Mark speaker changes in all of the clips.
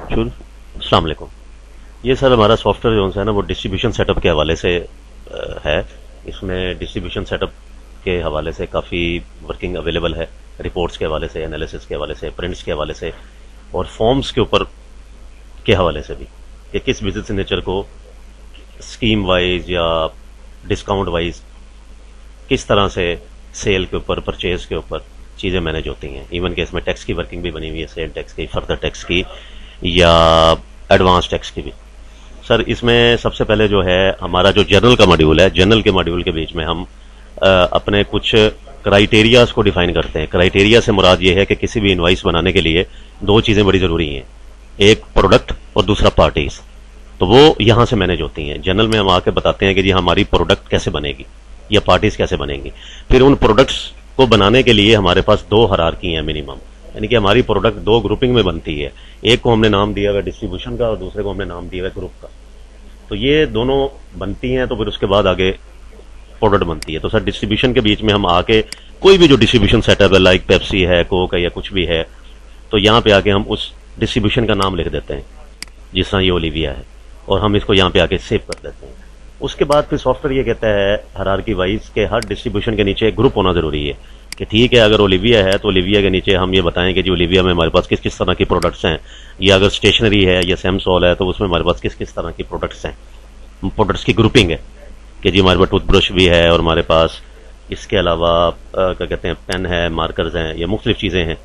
Speaker 1: शुरू। अस्सलाम वालेकुम। ये सर हमारा सॉफ्टवेयर जो है ना वो डिस्ट्रीब्यूशन सेटअप के हवाले से है। इसमें डिस्ट्रीब्यूशन सेटअप के हवाले से काफ़ी वर्किंग अवेलेबल है, रिपोर्ट्स के हवाले से, एनालिसिस के हवाले से, प्रिंट्स के हवाले से और फॉर्म्स के ऊपर के हवाले से भी कि किस बिजनेस नेचर को स्कीम वाइज या डिस्काउंट वाइज किस तरह से सेल के ऊपर, परचेज के ऊपर चीज़ें मैनेज होती हैं। इवन के इसमें टैक्स की वर्किंग भी बनी हुई है, सेल टैक्स की, फर्दर टैक्स की या एडवांस टैक्स की भी। सर इसमें सबसे पहले जो है हमारा जो जर्नल का मॉड्यूल है, जर्नल के मॉड्यूल के बीच में हम अपने कुछ क्राइटेरियाज को डिफाइन करते हैं। क्राइटेरिया से मुराद ये है कि किसी भी इनवाइस बनाने के लिए दो चीज़ें बड़ी ज़रूरी हैं, एक प्रोडक्ट और दूसरा पार्टीज। तो वो यहाँ से मैनेज होती हैं। जर्नल में हम आके बताते हैं कि जी हमारी प्रोडक्ट कैसे बनेगी या पार्टीज कैसे बनेंगी। फिर उन प्रोडक्ट्स को बनाने के लिए हमारे पास दो हायरार्की हैं मिनिमम, यानी कि हमारी प्रोडक्ट दो ग्रुपिंग में बनती है। एक को हमने नाम दिया हुआ डिस्ट्रीब्यूशन का और दूसरे को हमने नाम दिया हुआ ग्रुप का। तो ये दोनों बनती हैं तो फिर उसके बाद आगे प्रोडक्ट बनती है। तो सर डिस्ट्रीब्यूशन के बीच में हम आके कोई भी जो डिस्ट्रीब्यूशन सेटअप है, लाइक पेप्सी है, कोक है या कुछ भी है, तो यहाँ पे आके हम उस डिस्ट्रीब्यूशन का नाम लिख देते हैं, जिस तरह ये ओलिविया है, और हम इसको यहाँ पे आके सेव कर देते हैं। उसके बाद फिर सॉफ्टवेयर ये कहता है हायरार्की वाइज के हर डिस्ट्रीब्यूशन के नीचे एक ग्रुप होना जरूरी है कि ठीक है अगर ओलिविया है तो ओलिविया के नीचे हम ये बताएं कि जी ओलिविया में हमारे पास किस किस तरह की प्रोडक्ट्स हैं, या अगर स्टेशनरी है या सैमसोल है तो उसमें हमारे पास किस किस तरह की प्रोडक्ट्स हैं। प्रोडक्ट्स की ग्रुपिंग है कि जी हमारे पास टूथब्रश भी है और हमारे पास इसके अलावा क्या कहते हैं पेन है, मार्कर्स हैं, या मुख्तलिफ चीज़ें हैं।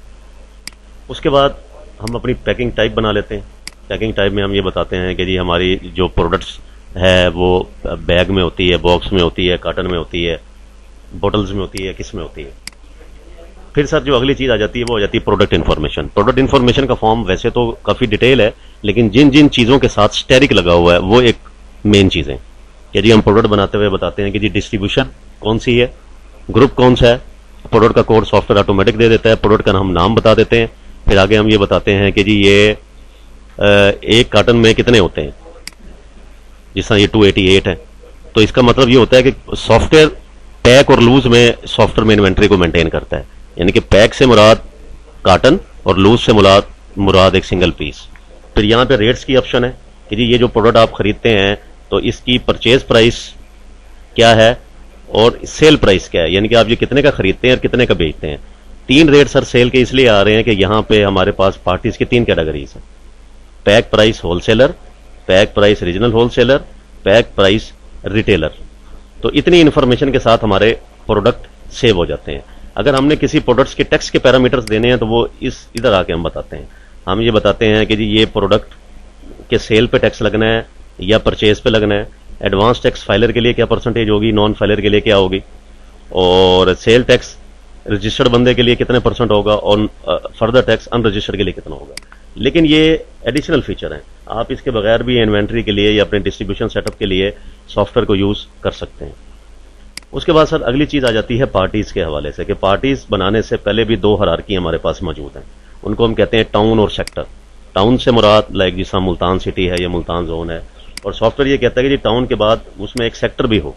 Speaker 1: उसके बाद हम अपनी पैकिंग टाइप बना लेते हैं। पैकिंग टाइप में हम ये बताते हैं कि जी हमारी जो प्रोडक्ट्स है वो बैग में होती है, बॉक्स में होती है, कार्टन में होती है, बोटल्स में होती है, किस में होती है। फिर सर जो अगली चीज़ आ जाती है वो आ जाती है प्रोडक्ट इन्फॉर्मेशन। प्रोडक्ट इन्फॉर्मेशन का फॉर्म वैसे तो काफ़ी डिटेल है, लेकिन जिन जिन चीज़ों के साथ स्टेरिक लगा हुआ है वो एक मेन चीज़ है कि जी हम प्रोडक्ट बनाते हुए बताते हैं कि जी डिस्ट्रीब्यूशन कौन सी है, ग्रुप कौन सा है, प्रोडक्ट का कोड सॉफ्टवेयर ऑटोमेटिक दे देता है, प्रोडक्ट का हम नाम बता देते हैं। फिर आगे हम ये बताते हैं कि जी ये एक कार्टन में कितने होते हैं, जिस तरह ये 288 है। तो इसका मतलब ये होता है कि सॉफ्टवेयर पैक और लूज में सॉफ्टवेयर में इन्वेंट्री को मेंटेन करता है, यानी कि पैक से मुराद कार्टन और लूज से मुराद एक सिंगल पीस। फिर यहाँ पे रेट्स की ऑप्शन है कि जी ये जो प्रोडक्ट आप खरीदते हैं तो इसकी परचेज प्राइस क्या है और सेल प्राइस क्या है, यानी कि आप ये कितने का खरीदते हैं और कितने का बेचते हैं। 3 रेट सर सेल के इसलिए आ रहे हैं कि यहाँ पे हमारे पास पार्टीज की 3 कैटेगरीज हैं, pack price wholesaler, pack price regional wholesaler, pack price retailer. तो इतनी इंफॉर्मेशन के साथ हमारे प्रोडक्ट सेव हो जाते हैं। अगर हमने किसी प्रोडक्ट्स के टैक्स के पैरामीटर्स देने हैं तो वो इधर आके हम बताते हैं। हम ये बताते हैं कि जी ये प्रोडक्ट के सेल पे टैक्स लगना है या परचेज पे लगना है, एडवांस टैक्स फाइलर के लिए क्या परसेंटेज होगी, नॉन फाइलर के लिए क्या होगी, और सेल टैक्स रजिस्टर्ड बंदे के लिए कितने परसेंट होगा और फर्दर टैक्स अनरजिस्टर्ड के लिए कितना होगा। लेकिन ये एडिशनल फीचर हैं, आप इसके बगैर भी इन्वेंट्री के लिए या अपने डिस्ट्रीब्यूशन सेटअप के लिए सॉफ्टवेयर को यूज कर सकते हैं। उसके बाद सर अगली चीज आ जाती है पार्टीज के हवाले से कि पार्टीज बनाने से पहले भी 2 हायरार्की हमारे पास मौजूद हैं। उनको हम कहते हैं टाउन और सेक्टर। टाउन से मुराद लाइक जिस तरह मुल्तान सिटी है या मुल्तान जोन है, और सॉफ्टवेयर ये कहता है कि जी टाउन के बाद उसमें एक सेक्टर भी हो,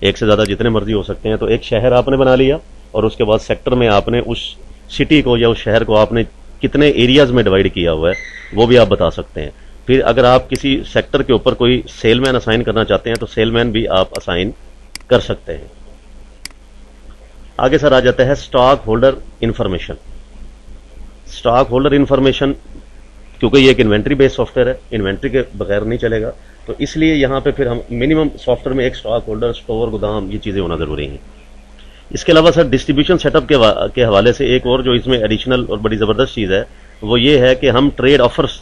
Speaker 1: एक से ज्यादा जितने मर्जी हो सकते हैं। तो एक शहर आपने बना लिया और उसके बाद सेक्टर में आपने उस सिटी को या उस शहर को आपने कितने एरियाज में डिवाइड किया हुआ है वो भी आप बता सकते हैं। फिर अगर आप किसी सेक्टर के ऊपर कोई सेलमैन असाइन करना चाहते हैं तो सेलमैन भी आप असाइन कर सकते हैं। आगे सर आ जाता है stock holder information. Stock holder information क्योंकि ये एक इन्वेंट्री बेस्ड सॉफ्टवेयर है, इन्वेंट्री के बगैर नहीं चलेगा, तो इसलिए यहाँ पे फिर हम मिनिमम सॉफ्टवेयर में एक स्टॉक होल्डर, स्टोर, गोदाम, ये चीजें होना जरूरी हैं। इसके अलावा सर डिस्ट्रीब्यूशन सेटअप के हवाले से एक और जो इसमें एडिशनल और बड़ी जबरदस्त चीज है वो ये है कि हम ट्रेड ऑफर्स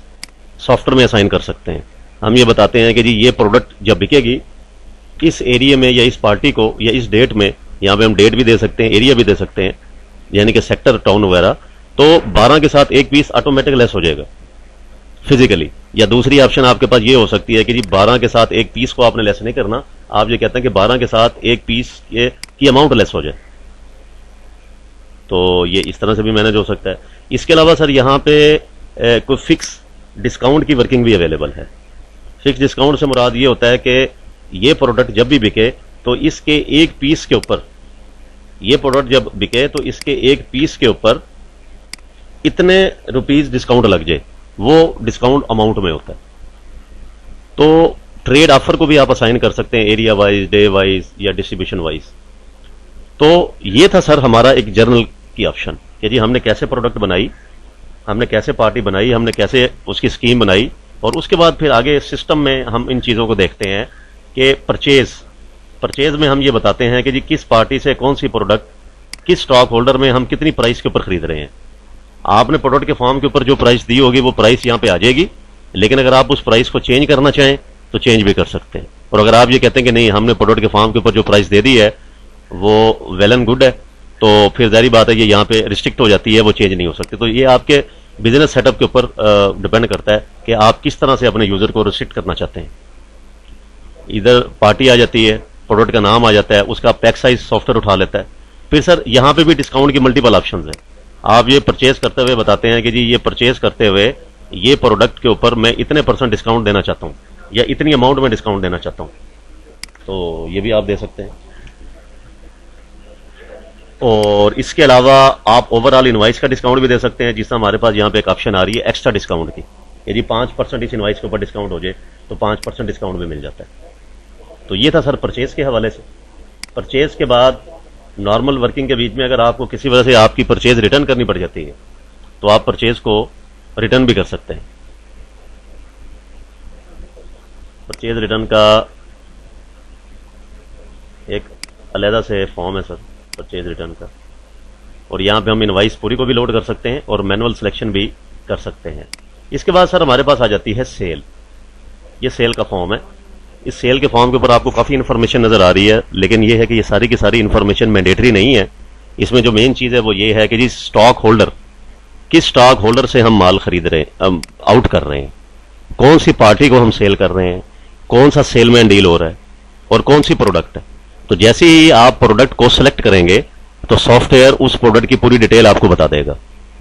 Speaker 1: सॉफ्टवेयर में असाइन कर सकते हैं। हम ये बताते हैं कि जी ये प्रोडक्ट जब बिकेगी इस एरिया में या इस पार्टी को या इस डेट में, यहाँ पे हम डेट भी दे सकते हैं, एरिया भी दे सकते हैं, यानी कि सेक्टर, टाउन वगैरह। तो 12 के साथ एक पीस ऑटोमेटिक लेस हो जाएगा फिजिकली। या दूसरी ऑप्शन आपके पास ये हो सकती है कि जी 12 के साथ एक पीस को आपने लेस नहीं करना, आप ये कहते हैं कि 12 के साथ एक पीस की अमाउंट लेस हो जाए। तो ये इस तरह से भी मैनेज हो सकता है। इसके अलावा सर यहाँ पे कोई फिक्स डिस्काउंट की वर्किंग भी अवेलेबल है। फिक्स डिस्काउंट से मुराद ये होता है कि ये प्रोडक्ट जब भी बिके तो इसके एक पीस के ऊपर, ये प्रोडक्ट जब बिके तो इसके एक पीस के ऊपर इतने रुपीस डिस्काउंट लग जाए। वो डिस्काउंट अमाउंट में होता है। तो ट्रेड ऑफर को भी आप असाइन कर सकते हैं एरिया वाइज, डे वाइज या डिस्ट्रीब्यूशन वाइज। तो ये था सर हमारा एक जर्नल की ऑप्शन कि जी हमने कैसे प्रोडक्ट बनाई, हमने कैसे पार्टी बनाई, हमने कैसे उसकी स्कीम बनाई, और उसके बाद फिर आगे सिस्टम में हम इन चीज़ों को देखते हैं कि परचेज में हम ये बताते हैं कि जी किस पार्टी से कौन सी प्रोडक्ट किस स्टॉक होल्डर में हम कितनी प्राइस के ऊपर खरीद रहे हैं। आपने प्रोडक्ट के फॉर्म के ऊपर जो प्राइस दी होगी वो प्राइस यहाँ पे आ जाएगी, लेकिन अगर आप उस प्राइस को चेंज करना चाहें तो चेंज भी कर सकते हैं। और अगर आप ये कहते हैं कि नहीं हमने प्रोडक्ट के फॉर्म के ऊपर जो प्राइस दे दी है वो वेल एंड गुड है, तो फिर जारी बात है ये यहाँ पे रिस्ट्रिक्ट हो जाती है, वो चेंज नहीं हो सकती। तो ये आपके बिजनेस सेटअप के ऊपर डिपेंड करता है कि आप किस तरह से अपने यूजर को रिस्ट्रिक्ट करना चाहते हैं। इधर पार्टी आ जाती है, प्रोडक्ट का नाम आ जाता है, उसका पैक साइज सॉफ्टवेयर उठा लेता है। फिर सर यहाँ पे भी डिस्काउंट की मल्टीपल ऑप्शंस है। आप ये परचेज करते हुए बताते हैं कि जी ये परचेज करते हुए ये प्रोडक्ट के ऊपर मैं इतने % डिस्काउंट देना चाहता हूँ या इतनी अमाउंट में डिस्काउंट देना चाहता हूँ, तो ये भी आप दे सकते हैं। और इसके अलावा आप ओवरऑल इनवाइस का डिस्काउंट भी दे सकते हैं, जिससे हमारे पास यहाँ पे एक ऑप्शन आ रही है एक्स्ट्रा डिस्काउंट की। यदि 5% इस इनवाइस के ऊपर डिस्काउंट हो जाए तो 5% डिस्काउंट भी मिल जाता है। तो ये था सर परचेज के हवाले से। परचेज के बाद नॉर्मल वर्किंग के बीच में अगर आपको किसी वजह से आपकी परचेज रिटर्न करनी पड़ जाती है तो आप परचेज को रिटर्न भी कर सकते हैं। परचेज रिटर्न का एक अलहदा से फॉर्म है सर परचेज रिटर्न का, और यहाँ पे हम इनवाइस पूरी को भी लोड कर सकते हैं और मैनुअल सिलेक्शन भी कर सकते हैं। इसके बाद सर हमारे पास आ जाती है सेल। ये सेल का फॉर्म है। इस सेल के फॉर्म के ऊपर आपको काफ़ी इन्फॉर्मेशन नज़र आ रही है, लेकिन ये है कि ये सारी की सारी इन्फॉर्मेशन मैंडेटरी नहीं है। इसमें जो मेन चीज़ है वो ये है कि जी स्टॉक होल्डर, किस स्टॉक होल्डर से हम माल खरीद रहे हैं, आउट कर रहे हैं, कौन सी पार्टी को हम सेल कर रहे हैं, कौन सा सेलमैन डील हो रहा है और कौन सी प्रोडक्ट है। तो जैसे ही आप प्रोडक्ट को सिलेक्ट करेंगे तो सॉफ्टवेयर उस प्रोडक्ट की पूरी डिटेल आपको बता देगा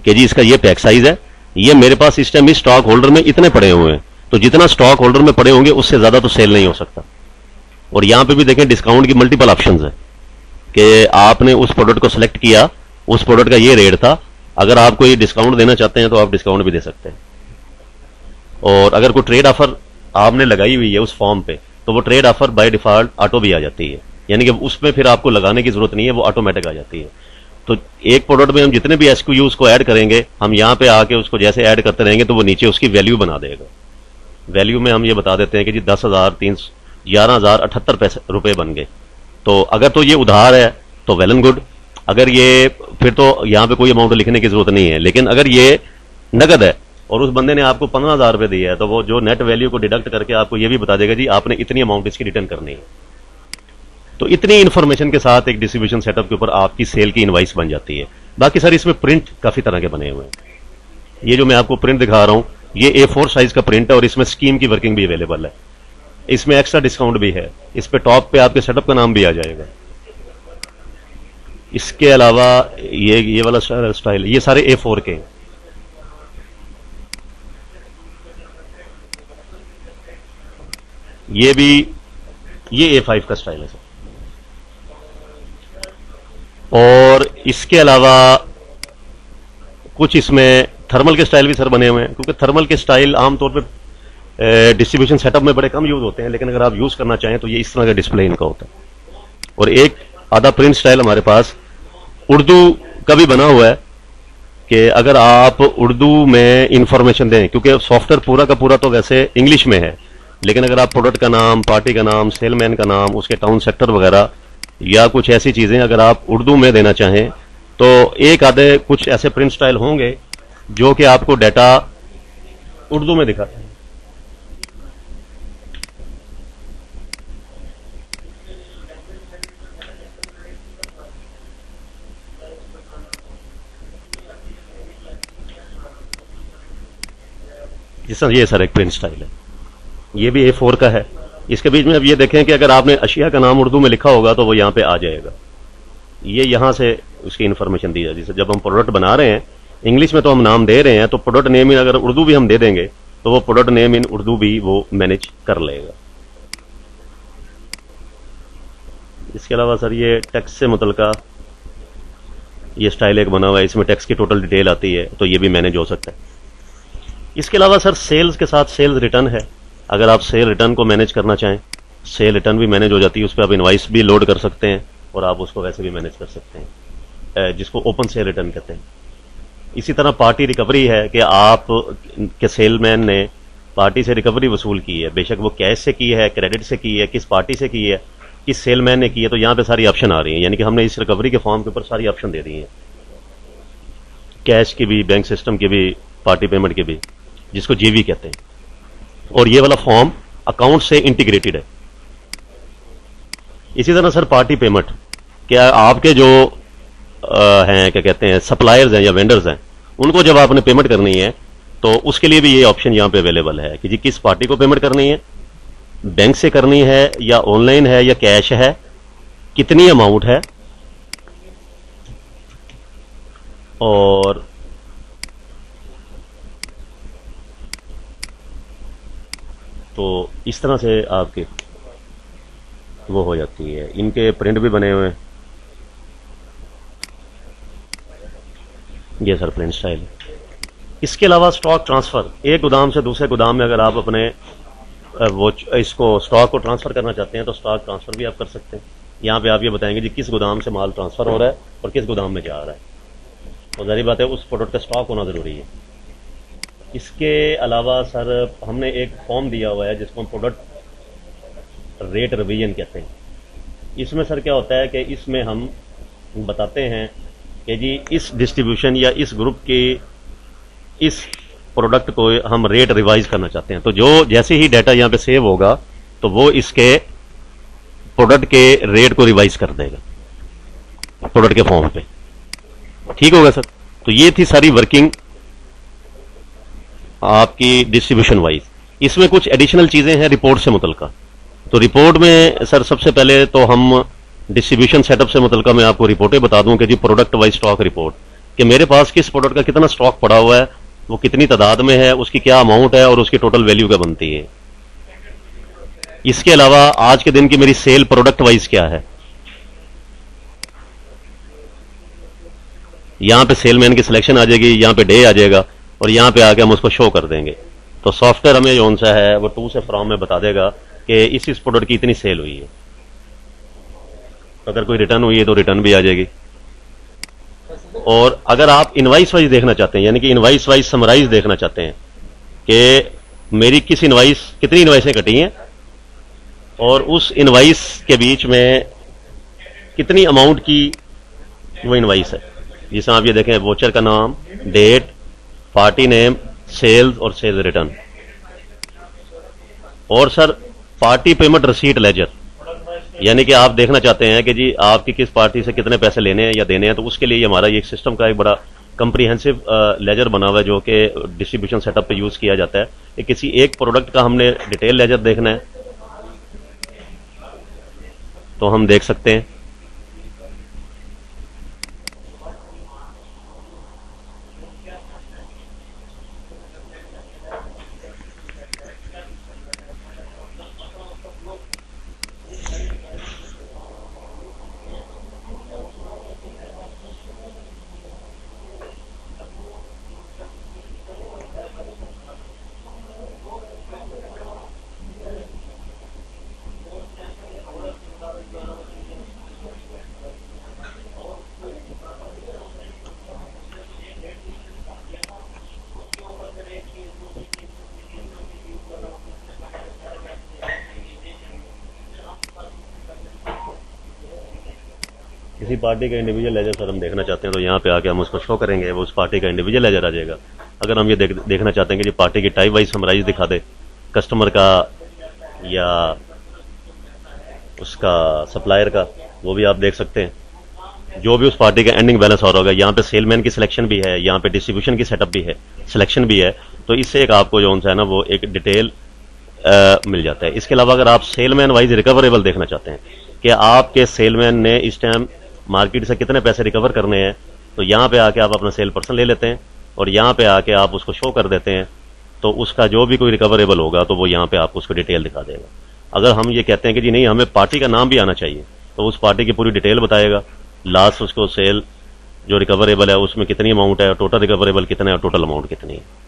Speaker 1: कि जी इसका ये पैक साइज है, ये मेरे पास इस टाइम इस स्टॉक होल्डर में इतने पड़े हुए हैं, तो जितना स्टॉक होल्डर में पड़े होंगे उससे ज्यादा तो सेल नहीं हो सकता। और यहां पे भी देखें डिस्काउंट की मल्टीपल ऑप्शंस है कि आपने उस प्रोडक्ट को सिलेक्ट किया, उस प्रोडक्ट का ये रेट था, अगर आपको ये डिस्काउंट देना चाहते हैं तो आप डिस्काउंट भी दे सकते हैं। और अगर कोई ट्रेड ऑफर आपने लगाई हुई है उस फॉर्म पे तो वो trade offer by default auto भी आ जाती है, यानी कि उसमें फिर आपको लगाने की जरूरत नहीं है, वो ऑटोमेटिक आ जाती है। तो एक प्रोडक्ट में हम जितने भी एसक्यूज को ऐड करेंगे, हम यहाँ पे आके उसको जैसे ऐड करते रहेंगे तो वो नीचे उसकी वैल्यू बना देगा। वैल्यू में हम ये बता देते हैं कि जी 10,11,078 रुपए बन गए। तो अगर तो ये उधार है तो वेल एंड गुड, अगर ये फिर तो यहाँ पे कोई अमाउंट लिखने की जरूरत नहीं है। लेकिन अगर ये नगद है और उस बंदे ने आपको 15,000 रुपए दिया है तो वो जो नेट वैल्यू को डिडक्ट करके आपको ये भी बता देगा जी आपने इतनी अमाउंट इसकी रिटर्न करनी है। तो इतनी इंफॉर्मेशन के साथ एक डिस्ट्रीब्यूशन सेटअप के ऊपर आपकी सेल की इनवाइस बन जाती है। बाकी सर इसमें प्रिंट काफी तरह के बने हुए हैं। ये जो मैं आपको प्रिंट दिखा रहा हूं ये A4 साइज का प्रिंट है और इसमें स्कीम की वर्किंग भी अवेलेबल है। इसमें एक्स्ट्रा डिस्काउंट भी है, इस पे टॉप पे आपके सेटअप का नाम भी आ जाएगा। इसके अलावा ये वाला स्टाइल, ये सारे A4 के हैं। ये भी ये A5 का स्टाइल है सर। और इसके अलावा कुछ इसमें थर्मल के स्टाइल भी सर बने हुए हैं, क्योंकि थर्मल के स्टाइल आमतौर पे डिस्ट्रीब्यूशन सेटअप में बड़े कम यूज होते हैं, लेकिन अगर आप यूज करना चाहें तो ये इस तरह का डिस्प्ले इनका होता है। और एक आधा प्रिंट स्टाइल हमारे पास उर्दू का भी बना हुआ है कि अगर आप उर्दू में इंफॉर्मेशन दें, क्योंकि सॉफ्टवेयर पूरा का पूरा तो वैसे इंग्लिश में है, लेकिन अगर आप प्रोडक्ट का नाम, पार्टी का नाम, सेलमैन का नाम, उसके टाउन सेक्टर वगैरह या कुछ ऐसी चीजें अगर आप उर्दू में देना चाहें तो एक आधे कुछ ऐसे प्रिंट स्टाइल होंगे जो कि आपको डाटा उर्दू में दिखाते हैं। जिस तरह ये सर एक प्रिंट स्टाइल है, ये भी A4 का है। इसके बीच में अब ये देखें कि अगर आपने अशिया का नाम उर्दू में लिखा होगा तो वो यहाँ पे आ जाएगा। ये यहाँ से उसकी इन्फॉर्मेशन दी जाती है। जब हम प्रोडक्ट बना रहे हैं इंग्लिश में तो हम नाम दे रहे हैं, तो प्रोडक्ट नेम इन अगर उर्दू भी हम दे देंगे तो वो प्रोडक्ट नेम इन उर्दू भी वो मैनेज कर लेगा। इसके अलावा सर ये टैक्स से मुतल्लिका ये स्टाइल एक बना हुआ है, इसमें टैक्स की टोटल डिटेल आती है, तो ये भी मैनेज हो सकता है। इसके अलावा सर सेल्स के साथ सेल्स रिटर्न है। अगर आप सेल रिटर्न को मैनेज करना चाहें, सेल रिटर्न भी मैनेज हो जाती है, उस पर आप इनवाइस भी लोड कर सकते हैं और आप उसको वैसे भी मैनेज कर सकते हैं, जिसको ओपन सेल रिटर्न कहते हैं। इसी तरह पार्टी रिकवरी है कि आप के सेलमैन ने पार्टी से रिकवरी वसूल की है, बेशक वो कैश से की है, क्रेडिट से की है, किस पार्टी से की है, किस सेलमैन ने की है, तो यहां पे सारी ऑप्शन आ रही हैं। यानी कि हमने इस रिकवरी के फॉर्म के ऊपर सारी ऑप्शन दे दी हैं, कैश की भी, बैंक सिस्टम की भी, पार्टी पेमेंट की भी, जिसको जीवी कहते हैं। और ये वाला फॉर्म अकाउंट से इंटीग्रेटेड है। इसी तरह सर पार्टी पेमेंट, क्या आपके जो हैं, क्या कहते हैं, सप्लायर्स हैं या वेंडर्स हैं, उनको जब आपने पेमेंट करनी है तो उसके लिए भी ये ऑप्शन यहां पे अवेलेबल है कि जी किस पार्टी को पेमेंट करनी है, बैंक से करनी है या ऑनलाइन है या कैश है, कितनी अमाउंट है, और तो इस तरह से आपके वो हो जाती है। इनके प्रिंट भी बने हुए हैं, ये सर प्रिंट स्टाइल। इसके अलावा स्टॉक ट्रांसफर, एक गोदाम से दूसरे गोदाम में अगर आप अपने वो इसको स्टॉक को ट्रांसफर करना चाहते हैं तो स्टॉक ट्रांसफर भी आप कर सकते हैं। यहाँ पे आप ये बताएंगे जी किस गोदाम से माल ट्रांसफर हो रहा है और किस गोदाम में जा रहा है, तो जाहिर बात है उस प्रोडक्ट का स्टॉक होना जरूरी है। इसके अलावा सर हमने एक फॉर्म दिया हुआ है जिसको हम प्रोडक्ट रेट रिवीजन कहते हैं। इसमें सर क्या होता है कि इसमें हम बताते हैं कि जी इस डिस्ट्रीब्यूशन या इस ग्रुप के इस प्रोडक्ट को हम रेट रिवाइज करना चाहते हैं, तो जो जैसे ही डाटा यहां पे सेव होगा तो वो इसके प्रोडक्ट के रेट को रिवाइज कर देगा प्रोडक्ट के फॉर्म पे। ठीक होगा सर। तो ये थी सारी वर्किंग आपकी डिस्ट्रीब्यूशन वाइज। इसमें कुछ एडिशनल चीजें हैं रिपोर्ट से मुतलका। तो रिपोर्ट में सर सबसे पहले तो हम डिस्ट्रीब्यूशन सेटअप से मुतलका मैं आपको रिपोर्टें बता दूं कि जी प्रोडक्ट वाइज स्टॉक रिपोर्ट, कि मेरे पास किस प्रोडक्ट का कितना स्टॉक पड़ा हुआ है, वो कितनी तादाद में है, उसकी क्या अमाउंट है और उसकी टोटल वैल्यू क्या बनती है। इसके अलावा आज के दिन की मेरी सेल प्रोडक्ट वाइज क्या है, यहां पे सेलमैन की सिलेक्शन आ जाएगी, यहां पे डे आ जाएगा और यहां पे आके हम उसको शो कर देंगे। तो सॉफ्टवेयर हमें कौन सा है वो टू से फ्रॉम में बता देगा कि इस प्रोडक्ट की इतनी सेल हुई है। अगर कोई रिटर्न हुई है तो रिटर्न भी आ जाएगी। और अगर आप इनवाइस वाइज देखना चाहते हैं, यानी कि इनवाइस वाइज समराइज देखना चाहते हैं कि मेरी किस इनवाइस कितनी इनवाइसें कटी हैं और उस इनवाइस के बीच में कितनी अमाउंट की वो इनवाइस है, जिसमें आप ये देखें वोचर का नाम, डेट, पार्टी नेम, सेल्स और सेल्स रिटर्न। और sir party payment receipt ledger, यानी कि आप देखना चाहते हैं कि जी आपकी किस पार्टी से कितने पैसे लेने हैं या देने हैं, तो उसके लिए हमारा ये सिस्टम का एक बड़ा कंप्रीहेंसिव लेजर बना हुआ है जो कि डिस्ट्रीब्यूशन सेटअप पे यूज किया जाता है। कि किसी एक प्रोडक्ट का हमने डिटेल लेजर देखना है तो हम देख सकते हैं। किसी पार्टी का इंडिविजुअल लेजर सर हम देखना चाहते हैं तो यहाँ पे आके हम उसको शो करेंगे, वो उस पार्टी का इंडिविजुअल लेजर आ जाएगा। अगर हम ये देखना चाहते हैं कि पार्टी की टाइप वाइज समराइज दिखा दे, कस्टमर का या उसका सप्लायर का, वो भी आप देख सकते हैं। जो भी उस पार्टी का एंडिंग बैलेंस हो रहा होगा, यहाँ पे सेलमैन की सिलेक्शन भी है, यहाँ पे डिस्ट्रीब्यूशन की सेटअप भी है, सिलेक्शन भी है, तो इससे एक आपको जो है ना वो एक डिटेल मिल जाता है। इसके अलावा अगर आप सेलमैन वाइज रिकवरेबल देखना चाहते हैं कि आपके सेलमैन ने इस टाइम मार्केट से कितने पैसे रिकवर करने हैं, तो यहाँ पे आके आप अपना सेल पर्सन ले लेते हैं और यहाँ पे आके आप उसको शो कर देते हैं, तो उसका जो भी कोई रिकवरेबल होगा तो वो यहाँ पे आपको उसको डिटेल दिखा देगा। अगर हम ये कहते हैं कि जी नहीं हमें पार्टी का नाम भी आना चाहिए, तो उस पार्टी की पूरी डिटेल बताएगा, लास्ट उसको सेल जो रिकवरेबल है उसमें कितनी अमाउंट है, टोटल रिकवरेबल कितना है और टोटल अमाउंट कितनी है।